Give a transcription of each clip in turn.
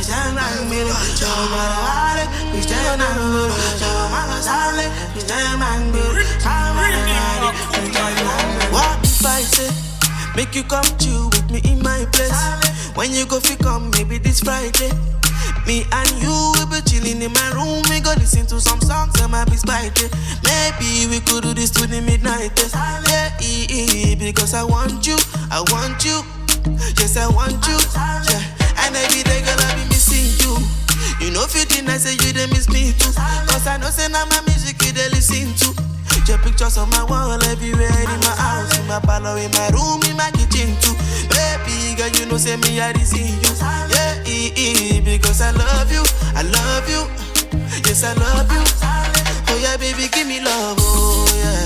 What if I say, make you come chill with me in my place? When you go fi come, maybe this Friday. Me and you will be chilling in my room. We go listen to some songs and might be spicy. Maybe we could do this to the midnight. Yeah, because I want you. Yes, I want you. Yeah. And every day, girl, I be missing you. You know, 15, I say you, they miss me too. Cause I know, say now my music, you they listen to. Your pictures on my wall, everywhere in my house, in my parlor, in my room, in my kitchen too. Baby, girl, you know, say me, I see you. Yeah, because I love you. Yes, I love you. Oh yeah, baby, give me love, oh yeah.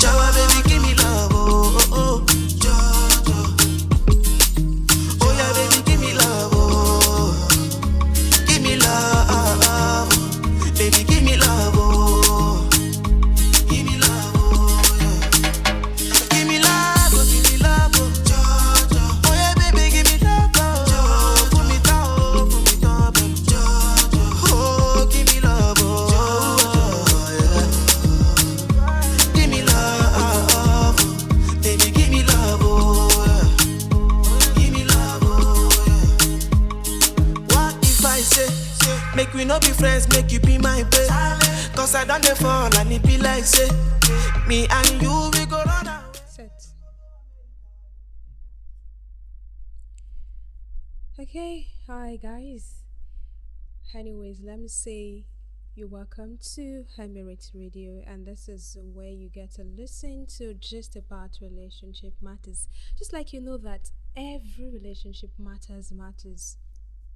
Jawa, baby, give me love, oh. Oh yeah, baby, give me love, oh. Give me love, baby, give me love, oh. Give me love, oh yeah. Give me love, oh. Oh yeah, baby, give me love, oh. Put me down, baby. Oh, give me love, oh yeah. Give me love, baby, give me love, oh yeah. Give me love, oh yeah. What if I say, make we no be friends, make you be my babe? Cause I done the fall and it be like say, me and you we go run out. Set. Okay, hi guys. Anyways, let me say you're welcome to Emirate Radio, and this is where you get to listen to just about relationship matters. Just like you know that every relationship matters.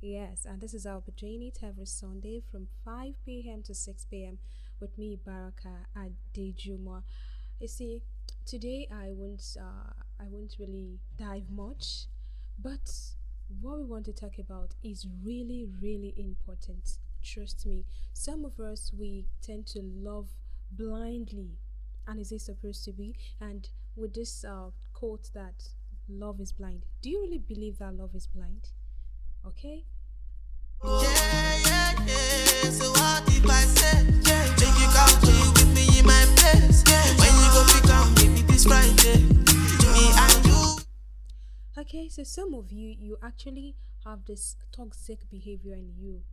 Yes, and this is our doing it every Sunday from 5 p.m. to 6 p.m. with me, Barakat Adejumo. You see, today I won't really dive much, but what we want to talk about is really, really important. Trust me, some of us, we tend to love blindly, and is it supposed to be? And with this quote that love is blind, do you really believe that love is blind? Okay. Yeah. So what if I say, take you come chill with me in my place? When you go pick up, maybe this Friday. Me and you. Okay, so some of you actually have this toxic behavior in you.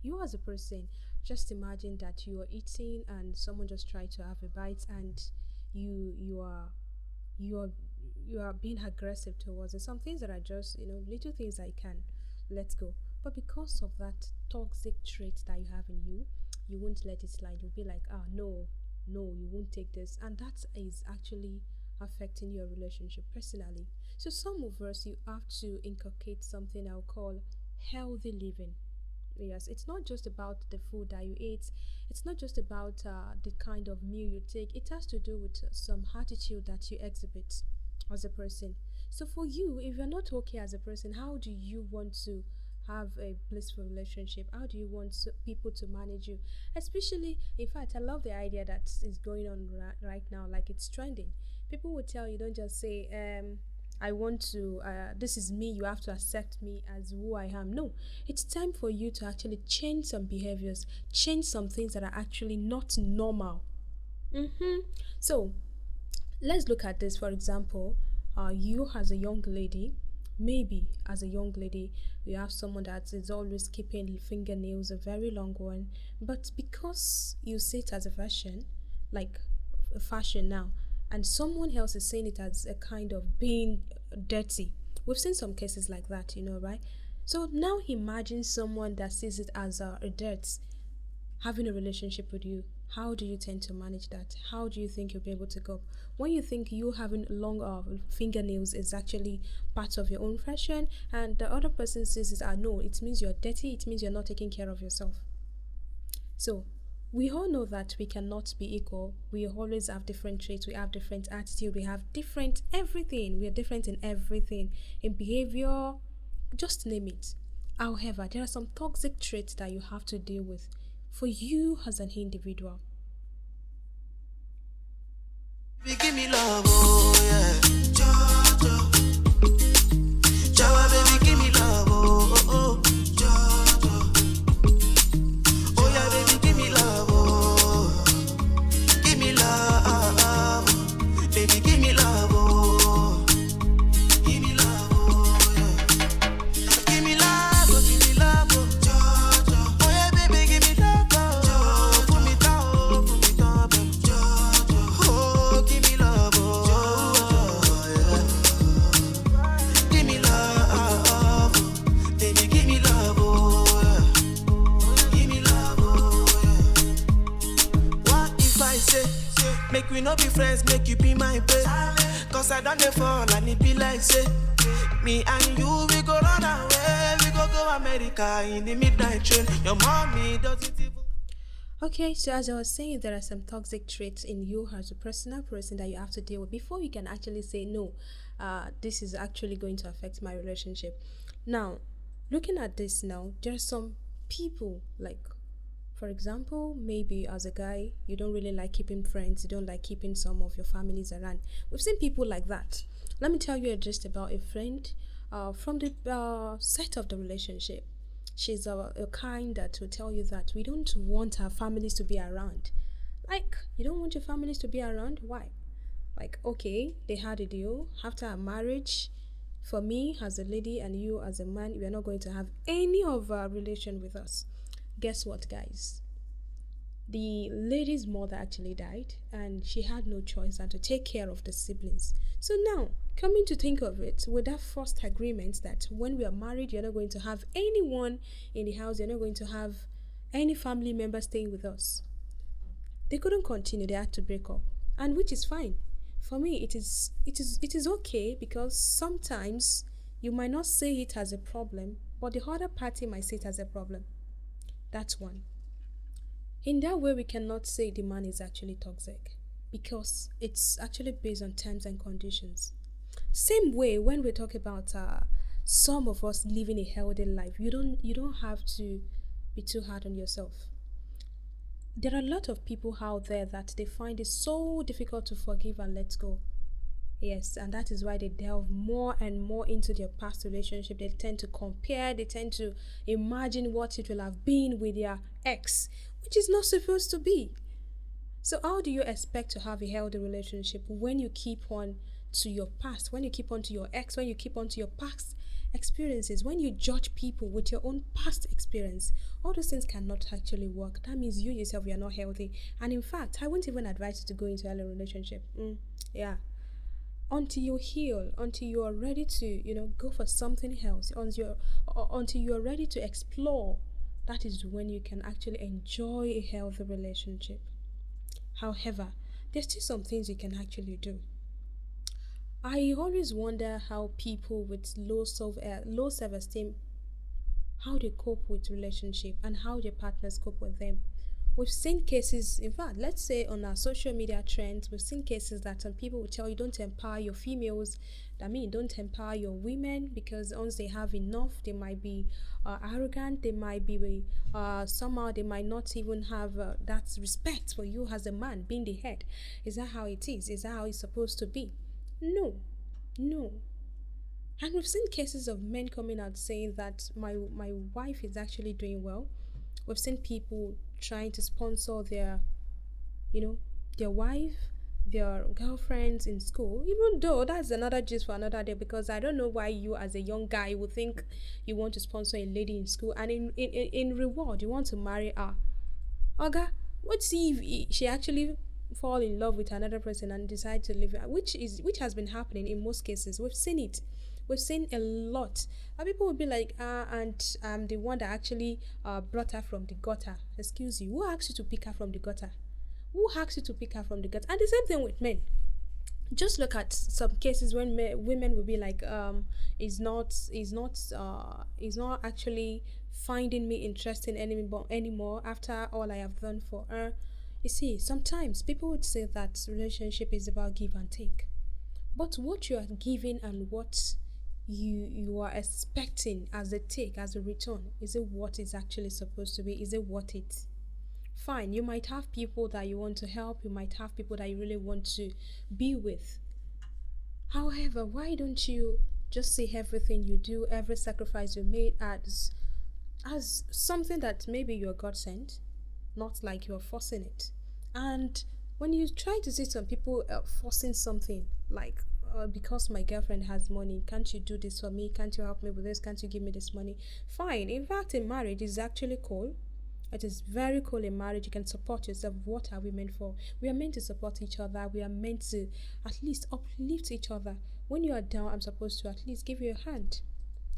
You as a person, just imagine that you are eating and someone just tried to have a bite, and you are being aggressive towards it. Some things that are just little things that you can let go, but because of that toxic trait that you have in you, you won't let it slide. You'll be like, no, you won't take this, and that is actually affecting your relationship personally. So some of us, you have to inculcate something I'll call healthy living. Yes, it's not just about the food that you eat. It's not just about the kind of meal you take. It has to do with some attitude that you exhibit as a person. So for you, if you're not okay as a person, how do you want to have a blissful relationship? How do you want people to manage you? Especially, in fact, I love the idea that is going on right now, like it's trending. People will tell you, don't just say, I want to, this is me, you have to accept me as who I am. No, it's time for you to actually change some behaviors, change some things that are actually not normal. So, let's look at this. For example, you as a young lady, maybe as a young lady, you have someone that is always keeping fingernails a very long one, but because you see it as a fashion, like a fashion now, and someone else is saying it as a kind of being dirty. We've seen some cases like that, right? So now imagine someone that sees it as a dirt having a relationship with you. How do you tend to manage that? How do you think you'll be able to cope? When you think you having long fingernails is actually part of your own fashion, and the other person says it, no, it means you're dirty, it means you're not taking care of yourself. So we all know that we cannot be equal. We always have different traits, we have different attitude, we have different everything. We are different in everything, in behavior, just name it. However, there are some toxic traits that you have to deal with for you as an individual. Give me love, oh yeah. Jawa, say, make we not be friends, make you be my babe. Cause I don't fall and it be like say, me and you, we go run away, we go America in the midnight train. Your mommy doesn't even. Okay, so as I was saying, there are some toxic traits in you as a personal person that you have to deal with before you can actually say, no, this is actually going to affect my relationship. Now, looking at this now, there are some people, like, for example, maybe as a guy, you don't really like keeping friends, you don't like keeping some of your families around. We've seen people like that. Let me tell you just about a friend from the set of the relationship. She's a kind that will tell you that we don't want our families to be around. Like, you don't want your families to be around? Why? Like, okay, they had a deal after a marriage. For me as a lady and you as a man, we are not going to have any of our relation with us. Guess what, guys? The lady's mother actually died, and she had no choice than to take care of the siblings. So now, coming to think of it, with that first agreement that when we are married, you're not going to have anyone in the house, you're not going to have any family member staying with us. They couldn't continue, they had to break up. And which is fine. For me, it is okay, because sometimes you might not see it as a problem, but the other party might see it as a problem. That's one. In that way, we cannot say the man is actually toxic, because it's actually based on terms and conditions. Same way, when we talk about some of us living a healthy life, you don't have to be too hard on yourself. There are a lot of people out there that they find it so difficult to forgive and let go. Yes, and that is why they delve more and more into their past relationship. They tend to compare, they tend to imagine what it will have been with their ex, which is not supposed to be. So how do you expect to have a healthy relationship when you keep on to your past, when you keep on to your ex, when you keep on to your past experiences, when you judge people with your own past experience? All those things cannot actually work. That means you yourself, you are not healthy. And in fact, I wouldn't even advise you to go into a relationship. Yeah, until you heal, until you are ready to, go for something else, until you are ready to explore, that is when you can actually enjoy a healthy relationship. However, there's still some things you can actually do. I always wonder how people with low self-esteem, how they cope with relationship and how their partners cope with them. We've seen cases, in fact, let's say on our social media trends, we've seen cases that some people will tell you don't empower your females. That means don't empower your women, because once they have enough, they might be arrogant, they might be somehow they might not even have that respect for you as a man being the head. Is that how it is? Is that how it's supposed to be? No, no. And we've seen cases of men coming out saying that my wife is actually doing well. We've seen people trying to sponsor you know, their wife, their girlfriends in school, even though that's another gist for another day, because I don't know why you as a young guy would think you want to sponsor a lady in school, and in reward you want to marry her. Oga, what see if she actually fall in love with another person and decide to live, which has been happening in most cases. We've seen it. We've seen a lot. And people will be like, and the one that actually brought her from the gutter. Excuse you, who asked you to pick her from the gutter? Who asked you to pick her from the gutter? And the same thing with men. Just look at some cases when women will be like, is not actually finding me interesting anymore after all I have done for her. You see, sometimes people would say that relationship is about give and take. But what you are giving and what you are expecting as a take, as a return, is it what is actually supposed to be? Is it worth it? Fine, you might have people that you want to help, you might have people that you really want to be with. However, why don't you just see everything you do, every sacrifice you made as something that maybe you're God sent, not like you're forcing it. And when you try to see some people forcing something, like because my girlfriend has money, can't you do this for me? Can't you help me with this? Can't you give me this money? Fine. In fact, in marriage is actually cool. It is very cool in marriage. You can support yourself. What are we meant for? We are meant to support each other. We are meant to at least uplift each other. When you are down, I'm supposed to at least give you a hand.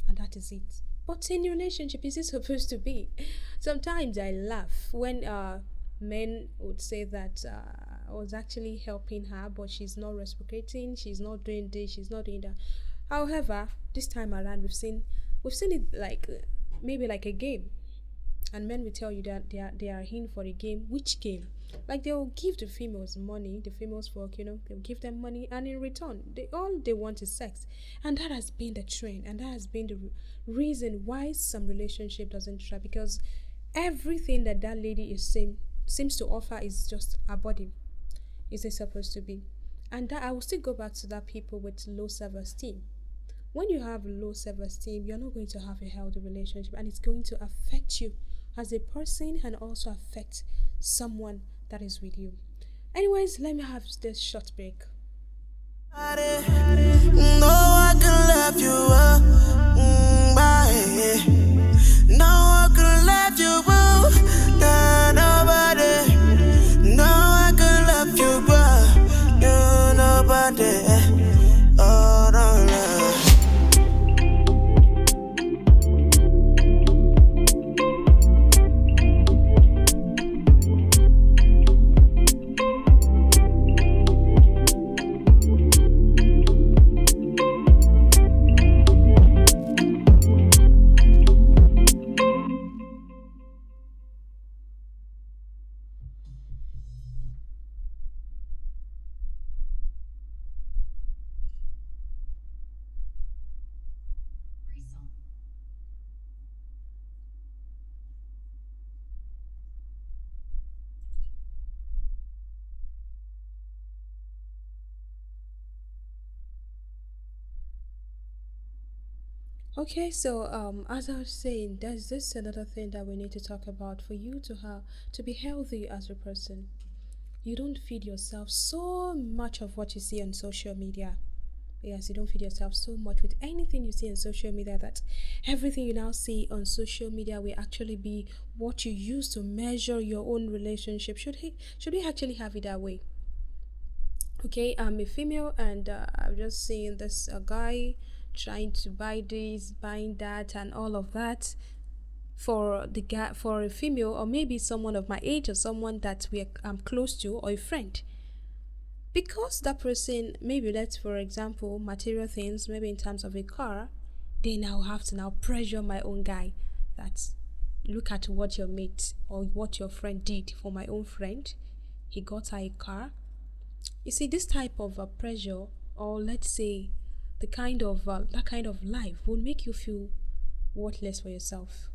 And that is it. But in relationship, is it supposed to be? Sometimes I laugh when men would say that, was actually helping her, but she's not reciprocating, she's not doing this, she's not doing that. However, this time around we've seen it like maybe like a game, and men will tell you that they are in for the game. Which game? Like they'll give the females money, the females folk, they'll give them money, and in return, they want is sex, and that has been the trend, and that has been the reason why some relationship doesn't try, because everything that lady is seems to offer is just a body. Is it supposed to be? And that I will still go back to that people with low self-esteem. When you have low self-esteem, you're not going to have a healthy relationship, and it's going to affect you as a person and also affect someone that is with you. Anyways, let me have this short break. No, I can love you up. No, I can love you up. Nah, nobody. No, I can love you up. You nobody. Oh, no, no. Okay, so as I was saying, there's this another thing that we need to talk about for you to have to be healthy as a person. You don't feed yourself so much of what you see on social media. Yes, you don't feed yourself so much with anything you see on social media that everything you now see on social media will actually be what you use to measure your own relationship. Should we actually have it that way? Okay, I'm a female, and I've just seen this guy trying to buy this, buying that, and all of that for the guy, for a female, or maybe someone of my age, or someone that I'm close to, or a friend. Because that person, maybe let's for example material things, maybe in terms of a car, they now have to now pressure my own guy that look at what your mate or what your friend did. For my own friend, he got her a car. You see, this type of pressure, or let's say the kind of that kind of life, will make you feel worthless for yourself.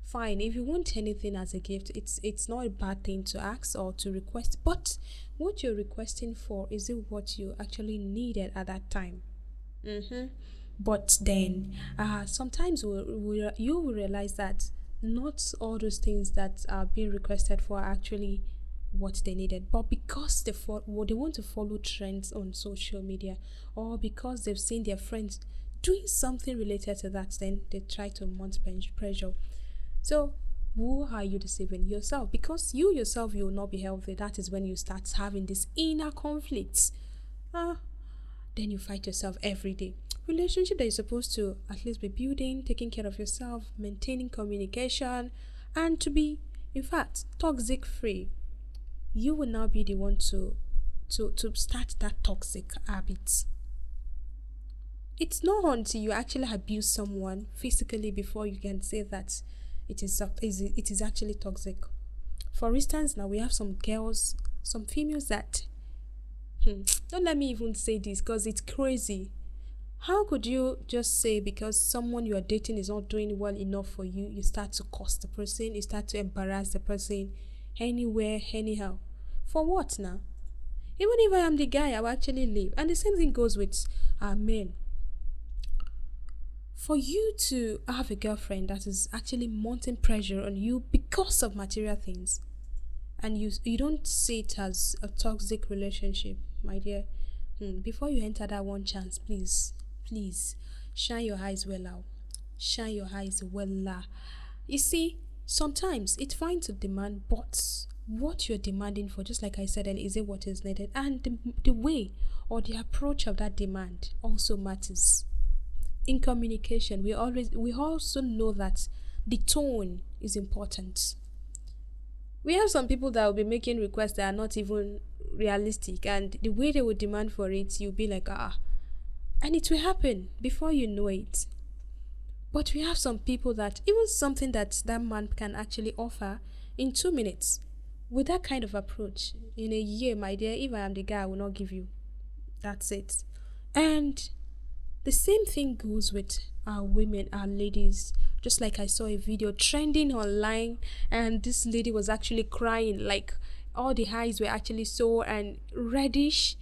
Fine, if you want anything as a gift, it's not a bad thing to ask or to request, but what you're requesting for, is it what you actually needed at that time? But then sometimes you will realize that not all those things that are being requested for are actually what they needed, but because they want to follow trends on social media, or because they've seen their friends doing something related to that, then they try to mount pressure. So who are you deceiving? Yourself. Because you yourself, you will not be healthy. That is when you start having these inner conflicts. Then you fight yourself every day. Relationship that you're supposed to at least be building, taking care of yourself, maintaining communication, and to be, in fact, toxic free. You will now be the one to start that toxic habit. It's not until you actually abuse someone physically before you can say that it is actually toxic. For instance, now we have some girls, some females that don't let me even say this because it's crazy. How could you just say because someone you are dating is not doing well enough for you, you start to curse the person, you start to embarrass the person anywhere, anyhow? For what now? Even if I am the guy, I will actually leave. And the same thing goes with men. For you to have a girlfriend that is actually mounting pressure on you because of material things, and you don't see it as a toxic relationship, my dear, before you enter that one chance, please shine your eyes well out. Shine your eyes well out. You see, sometimes it's fine to demand, but what you're demanding for, just like I said, and is it what is needed? And the way or the approach of that demand also matters. In communication, we also know that the tone is important. We have some people that will be making requests that are not even realistic, and the way they would demand for it, you'll be like, and it will happen before you know it. But we have some people that even something that that man can actually offer in 2 minutes, with that kind of approach, in a year, my dear, if I am the guy, I will not give you. That's it. And the same thing goes with our women, our ladies. Just like I saw a video trending online, and this lady was actually crying, like all the eyes were actually sore and reddish.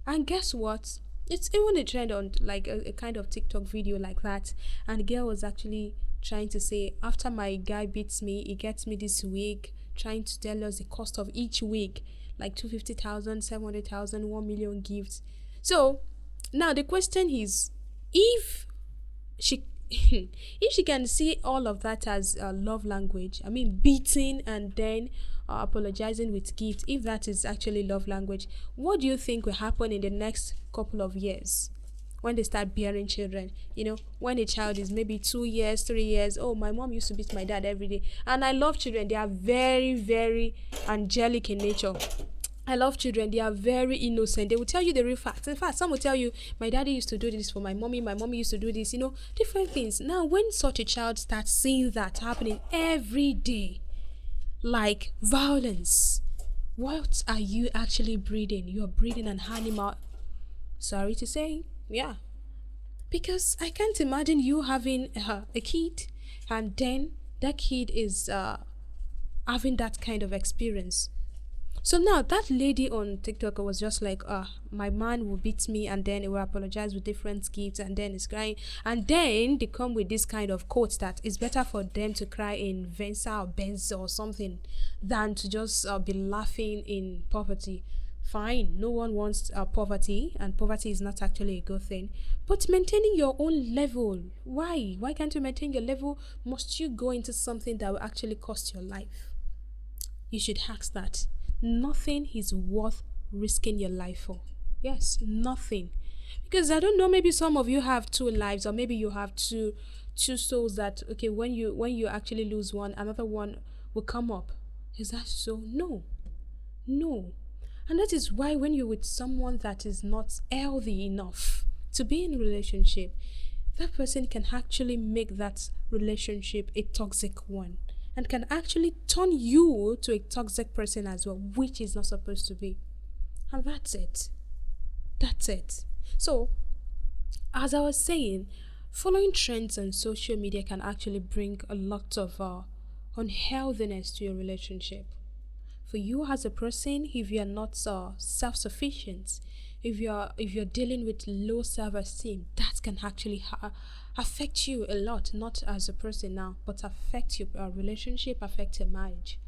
And guess what? It's even a trend on like a kind of TikTok video like that. And the girl was actually trying to say, after my guy beats me, he gets me this wig, trying to tell us the cost of each wig, like 250,000, 700,000, 1 million gifts. So now the question is, if she if she can see all of that as a love language, I mean beating and then apologizing with gift, if that is actually love language, what do you think will happen in the next couple of years when they start bearing children? When a child is maybe 2 years, 3 years, oh, my mom used to beat my dad every day. And I love children, they are very, very angelic in nature. I love children. They are very innocent. They will tell you the real facts. In fact, some will tell you, my daddy used to do this for my mommy used to do this, different things. Now, when such a child starts seeing that happening every day, like violence, what are you actually breeding? You're breeding an animal. Sorry to say, yeah. Because I can't imagine you having a kid, and then that kid is having that kind of experience. So now that lady on TikTok was just like, my man will beat me, and then he will apologize with different gifts, and then he's crying. And then they come with this kind of quote that it's better for them to cry in Venza or Benz or something than to just be laughing in poverty. Fine, no one wants poverty, and poverty is not actually a good thing. But maintaining your own level, why? Why can't you maintain your level? Must you go into something that will actually cost your life? You should ask that. Nothing is worth risking your life for. Yes, nothing. Because I don't know, maybe some of you have two lives, or maybe you have two souls that, okay, when you actually lose one, another one will come up. Is that so? No. And that is why when you're with someone that is not healthy enough to be in a relationship, that person can actually make that relationship a toxic one, and can actually turn you to a toxic person as well, which is not supposed to be. And that's it. So, as I was saying, following trends on social media can actually bring a lot of unhealthiness to your relationship. For you as a person, if you are not self-sufficient, if you're dealing with low self-esteem, that can actually affect you a lot, not as a person now, but affect your relationship, affect your marriage.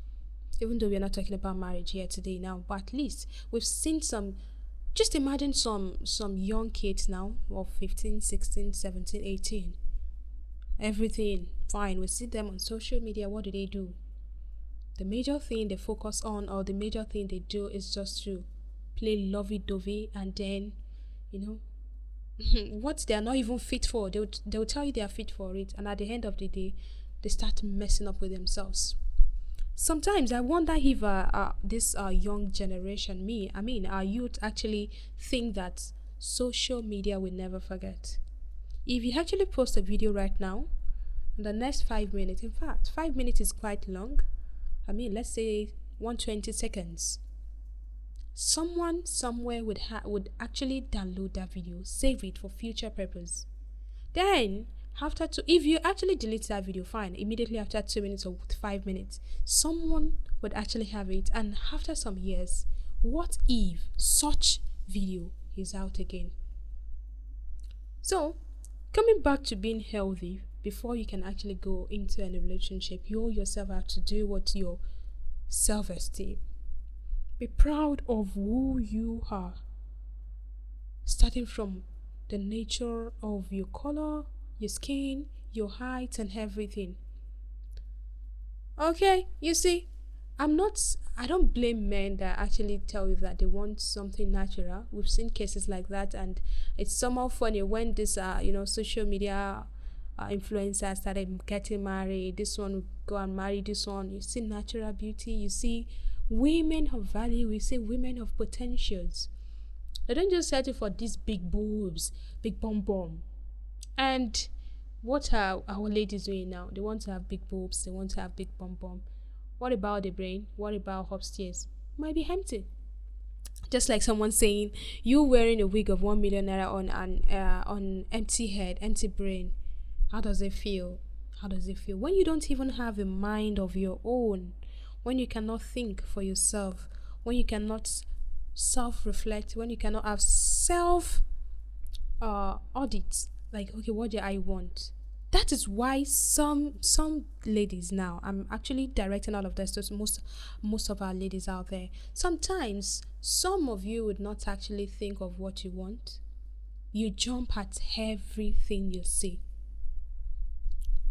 Even though we're not talking about marriage here today now, but at least we've seen some. Just imagine some young kids now of 15, 16, 17, 18. Everything fine. We see them on social media. What do? The major thing they focus on, or the major thing they do, is just to play lovey-dovey, and then, what they are not even fit for, they'll tell you they are fit for it, and at the end of the day, they start messing up with themselves. Sometimes I wonder if this young generation, our youth, actually think that social media will never forget. If you actually post a video right now, in the next 5 minutes, in fact 5 minutes is quite long, let's say 120 seconds, someone somewhere would actually download that video, save it for future purpose. Then if you actually delete that video, fine, immediately after 2 minutes or 5 minutes, someone would actually have it, and after some years, what if such video is out again? So, coming back to being healthy, before you can actually go into any relationship, you yourself have to deal with your self-esteem. Be proud of who you are, starting from the nature of your color, your skin, your height, and everything. Okay, you see, I don't blame men that actually tell you that they want something natural. We've seen cases like that, and it's somehow funny when this social media influencers started getting married. This one will go and marry this one. You see natural beauty, you see Women of value, we say women of potentials. They don't just settle for these big boobs, big bum bum. And what are our ladies doing now? They want to have big boobs, they want to have big bum bum. What about the brain? What about upstairs? Might be empty. Just like someone saying, you wearing a wig of 1 million naira on empty head, empty brain. How does it feel? How does it feel when you don't even have a mind of your own? When you cannot think for yourself? When you cannot self-reflect? When you cannot have self audits? Like, okay, what do I want? That is why some ladies now, I'm actually directing all of this to most of our ladies out there. Sometimes some of you would not actually think of what you want. You jump at everything you see.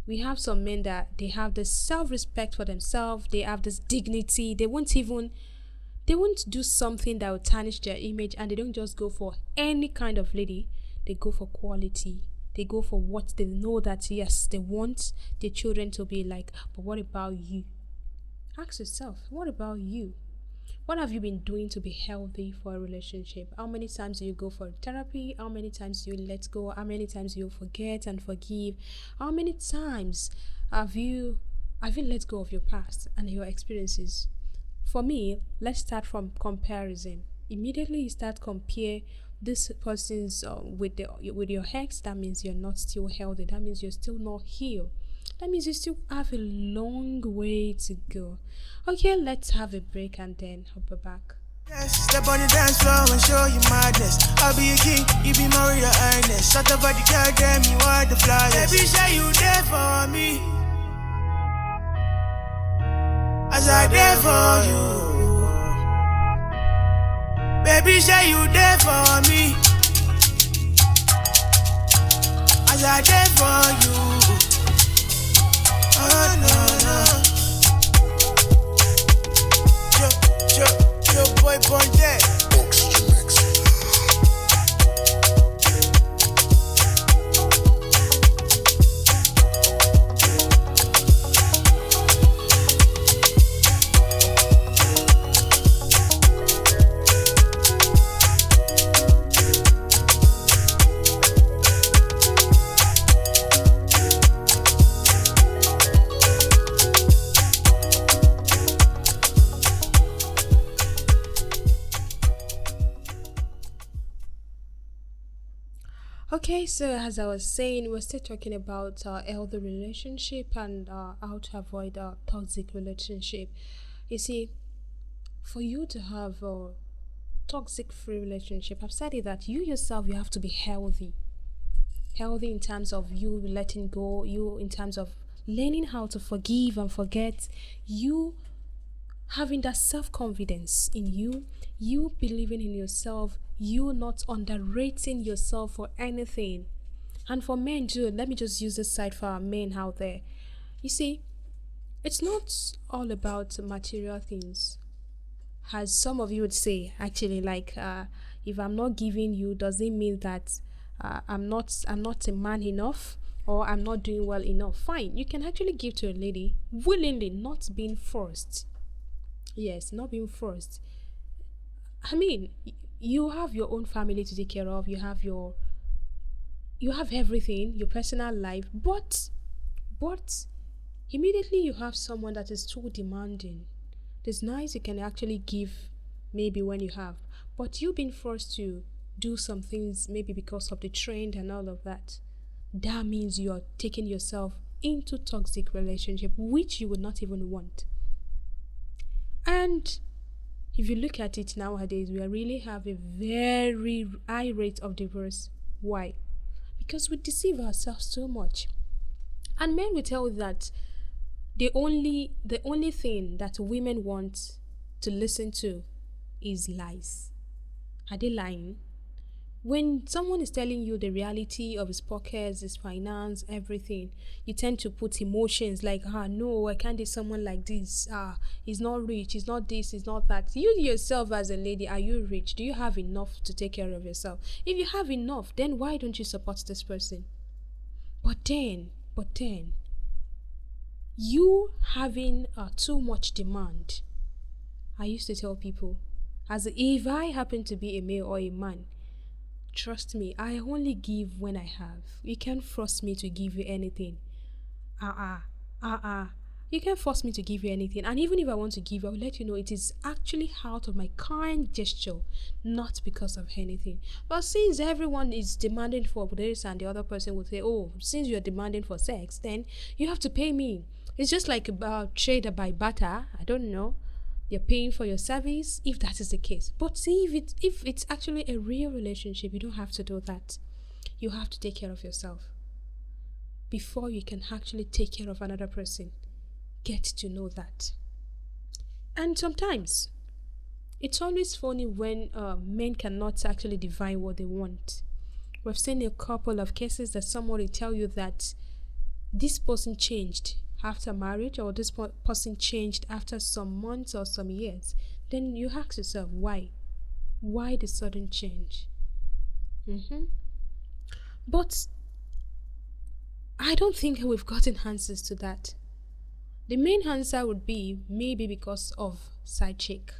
We have some men that they have this self-respect for themselves, they have this dignity, they won't do something that will tarnish their image, and they don't just go for any kind of lady. They go for quality. They go for what they know that, yes, they want their children to be like. But what about you? Ask yourself, what about you? What have you been doing to be healthy for a relationship? How many times do you go for therapy? How many times do you let go? How many times do you forget and forgive? How many times have you let go of your past and your experiences? For me, let's start from comparison. Immediately you start compare this person's with your ex. That means you're not still healthy. That means you're still not healed. That means you still have a long way to go. Okay, let's have a break and then I'll be back. Yes, step on the dance floor and show you madness. I'll be a king, you be my real highness. Shut up, body, girl, damn, you are the flyest. Baby, say you there for me, as I there for you. Baby, say you there for me, as I there for you. Oh no, no. Yo, boy, born dead. Okay, so as I was saying, we're still talking about healthy relationship and how to avoid a toxic relationship. You see, for you to have a toxic free relationship, I've said it that you yourself, you have to be healthy. Healthy in terms of you letting go, you in terms of learning how to forgive and forget, you having that self-confidence in you, you believing in yourself, you not underrating yourself for anything. And for men too, let me just use this side for our men out there. You see, it's not all about material things, as some of you would say. Actually, like if I'm not giving you, does it mean that I'm not a man enough, or I'm not doing well enough? Fine, you can actually give to a lady willingly, not being forced. Yes, not being forced. I mean, you have your own family to take care of, you have everything, your personal life, but immediately you have someone that is too demanding. It's nice you can actually give maybe when you have, but you've been forced to do some things maybe because of the trend and all of that. That means you're taking yourself into toxic relationship which you would not even want. And if you look at it nowadays, we really have a very high rate of divorce. Why? Because we deceive ourselves so much. And men will tell you that the only thing that women want to listen to is lies. Are they lying? When someone is telling you the reality of his pockets, his finance, everything, you tend to put emotions like, no, I can't date someone like this. He's not rich, he's not this, he's not that. You yourself as a lady, are you rich? Do you have enough to take care of yourself? If you have enough, then why don't you support this person? But then, you having too much demand, I used to tell people, as if I happen to be a male or a man, trust me, I only give when I have. You can't force me to give you anything. Uh-uh. Uh-uh. You can't force me to give you anything. And even if I want to give, I'll let you know it is actually out of my kind gesture, not because of anything. But since everyone is demanding for this and the other person will say, oh, since you're demanding for sex, then you have to pay me. It's just like about trade by barter. I don't know. You're paying for your service, if that is the case. But see, if it's actually a real relationship, you don't have to do that. You have to take care of yourself before you can actually take care of another person. Get to know that. And sometimes it's always funny when men cannot actually define what they want. We've seen a couple of cases that someone will tell you that this person changed after marriage, or this person changed after some months or some years. Then you ask yourself, why? Why the sudden change? But I don't think we've gotten answers to that. The main answer would be maybe because of side chick.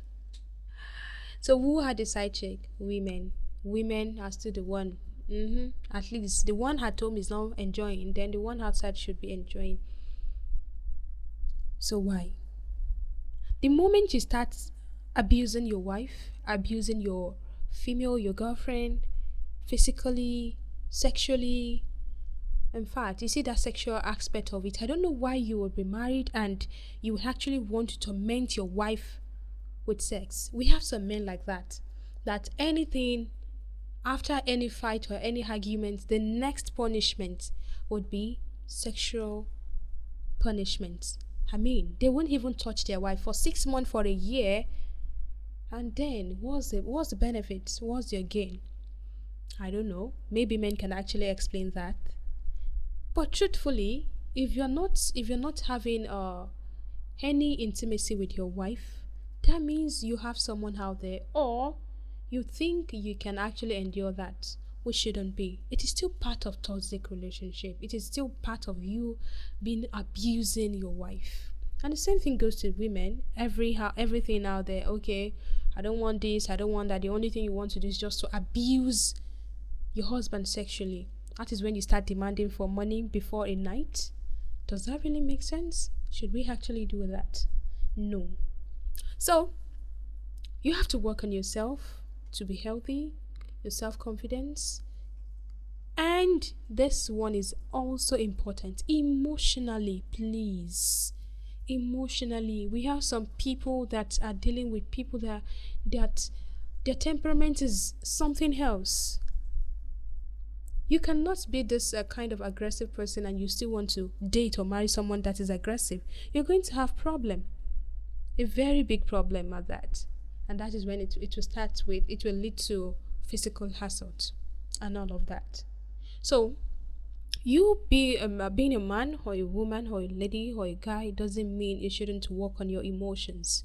So who had the side chick? Women. Women are still the one. At least the one at home is not enjoying, then the one outside should be enjoying. So why? The moment you start abusing your wife, abusing your female, your girlfriend, physically, sexually, in fact, you see that sexual aspect of it, I don't know why you would be married and you would actually want to torment your wife with sex. We have some men like that anything, after any fight or any argument, the next punishment would be sexual punishment. I mean, they won't even touch their wife for 6 months, for a year, and then what's the benefit? What's your gain? I don't know. Maybe men can actually explain that. But truthfully, if you're not having any intimacy with your wife, that means you have someone out there, or you think you can actually endure that, which shouldn't be. It is still part of toxic relationship. It is still part of you being abusing your wife. And the same thing goes to women. Everything out there, okay, I don't want this, I don't want that. The only thing you want to do is just to abuse your husband sexually. That is when you start demanding for money before a night. Does that really make sense? Should we actually do that? No. So, you have to work on yourself to be healthy, your self-confidence. And this one is also important. Emotionally, please. Emotionally. We have some people that are dealing with people that their temperament is something else. You cannot be this kind of aggressive person and you still want to date or marry someone that is aggressive. You're going to have problem. A very big problem at that. And that is when it will lead to physical assault and all of that. So, you being a man or a woman or a lady or a guy doesn't mean you shouldn't work on your emotions.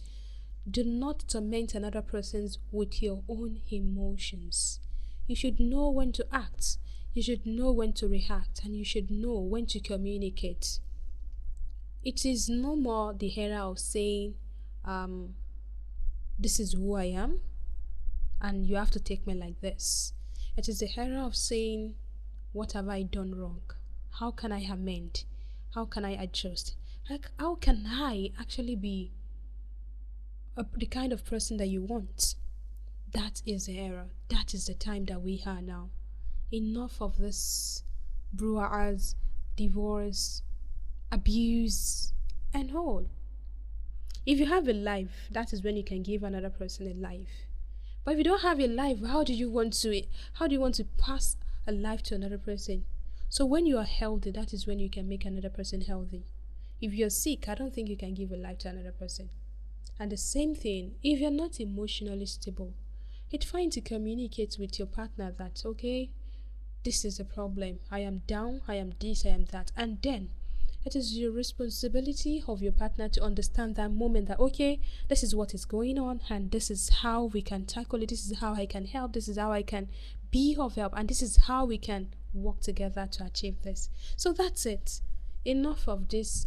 Do not torment another person with your own emotions. You should know when to act. You should know when to react, and you should know when to communicate. It is no more the era of saying, this is who I am, and you have to take me like this. It is the era of saying, what have I done wrong? How can I amend? How can I adjust? How can I actually be the kind of person that you want? That is the era. That is the time that we are now. Enough of this brouhaha, divorce, abuse, and all. If you have a life, that is when you can give another person a life. But if you don't have a life, how do you want to pass a life to another person? So when you are healthy, that is when you can make another person healthy. If you're sick, I don't think you can give a life to another person. And the same thing, if you're not emotionally stable, it's fine to communicate with your partner that, okay, this is a problem. I am down, I am this, I am that. And then it is your responsibility of your partner to understand that moment that, okay, this is what is going on and this is how we can tackle it. This is how I can help. This is how I can be of help. And this is how we can work together to achieve this. So that's it. Enough of this,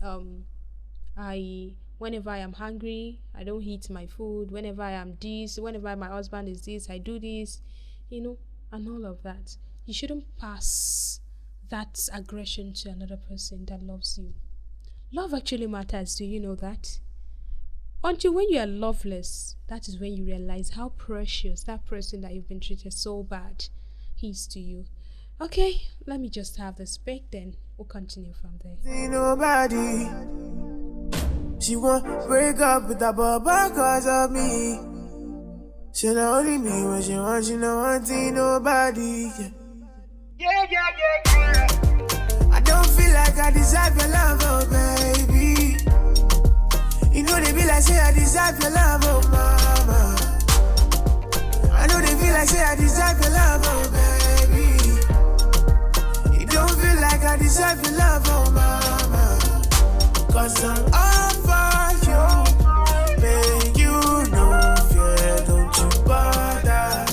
I Whenever I am hungry, I don't eat my food. Whenever I am this, whenever my husband is this, I do this, and all of that. You shouldn't pass that aggression to another person that loves you. Love actually matters. Do you know that? Until when you are loveless, that is when you realize how precious that person that you've been treated so bad is to you. Okay, let me just have this break, then we'll continue from there. See nobody. She won't break up with that baba cause of me. She not only me when she wants, she not wanting nobody. Yeah. I don't feel like I deserve your love, oh baby. You know they be like say I deserve your love, oh mama. I know they feel like say I deserve your love, oh baby. You don't feel like I deserve your love, oh mama. Cause I'm all for you, babe, you know fear, don't you bother.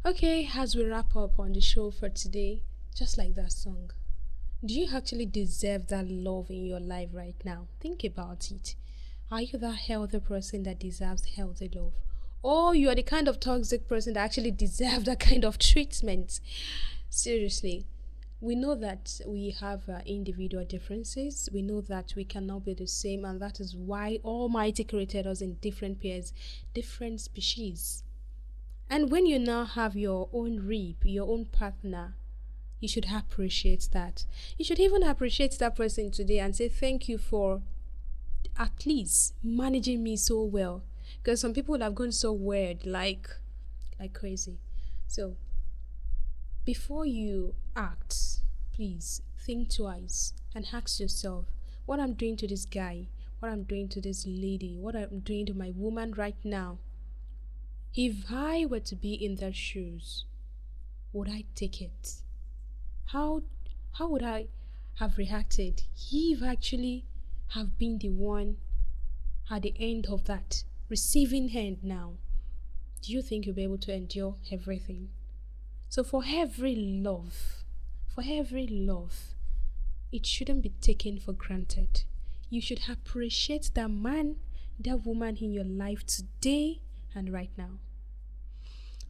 Okay, as we wrap up on the show for today, just like that song, do you actually deserve that love in your life right now? Think about it. Are you that healthy person that deserves healthy love? Or you are the kind of toxic person that actually deserves that kind of treatment? Seriously, we know that we have individual differences. We know that we cannot be the same, and that is why Almighty created us in different pairs, different species. And when you now have your own rib, your own partner, you should appreciate that. You should even appreciate that person today and say thank you for at least managing me so well. Because some people have gone so weird, like crazy. So, before you act, please think twice and ask yourself, what I'm doing to this guy, what I'm doing to this lady, what I'm doing to my woman right now. If I were to be in their shoes, would I take it? How would I have reacted if actually have been the one at the end of that receiving hand now? Do you think you'll be able to endure everything? So for every love, it shouldn't be taken for granted. You should appreciate that man, that woman in your life today and right now.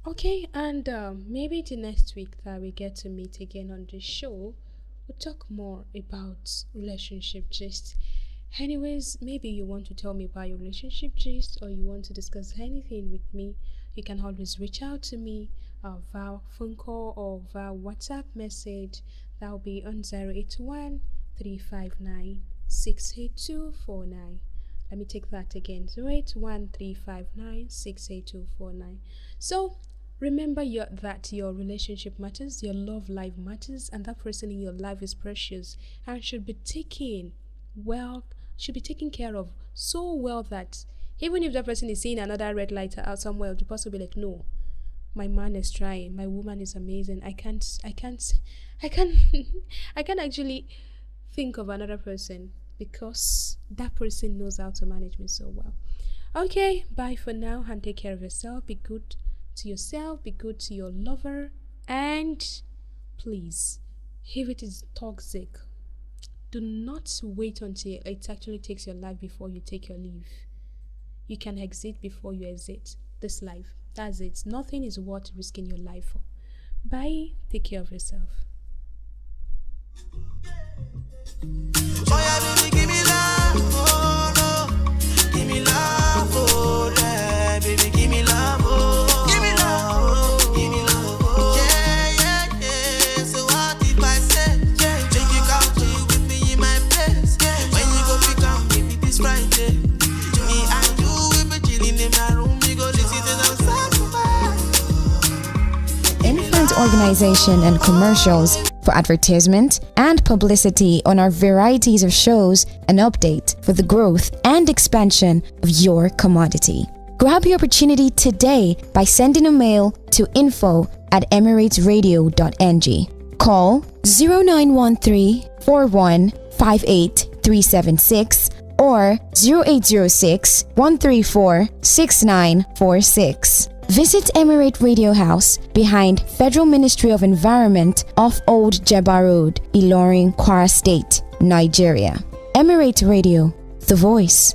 Okay, and maybe the next week that we get to meet again on this show, we'll talk more about relationship gist. Anyways, maybe you want to tell me about your relationship gist, or you want to discuss anything with me, you can always reach out to me via phone call or via WhatsApp message. That will be on 081 359 68249. Let me take that again, 081 359 68249. So remember that your relationship matters, your love life matters, and that person in your life is precious and should be taken care of so well that even if that person is seeing another red light out somewhere, the person will be like, no, my man is trying, my woman is amazing. I can't actually think of another person because that person knows how to manage me so well. Okay, bye for now and take care of yourself. Be good to yourself, be good to your lover, and please, if it is toxic, do not wait until it actually takes your life before you take your leave. You can exit before you exit this life. That's it. Nothing is worth risking your life for. Bye. Take care of yourself. Oh yeah, baby, give me love, oh no. Give me love, oh yeah, baby, give me love, oh. Give me love, oh. Give me love, oh. Yeah. So what if I say, take you out to you with me in my place? When you go pick up, maybe this Friday. Me and you will be chilling in my room. We go listen to some sacrifice. Influence organization and commercials for advertisement and publicity on our varieties of shows and update for the growth and expansion of your commodity. Grab your opportunity today by sending a mail to info@emiratesradio.ng. Call 0913 4158 376 or 0806 134 6946. Visit Emirate Radio House behind Federal Ministry of Environment off Old Jebba Road, Ilorin, Kwara State, Nigeria. Emirate Radio, the voice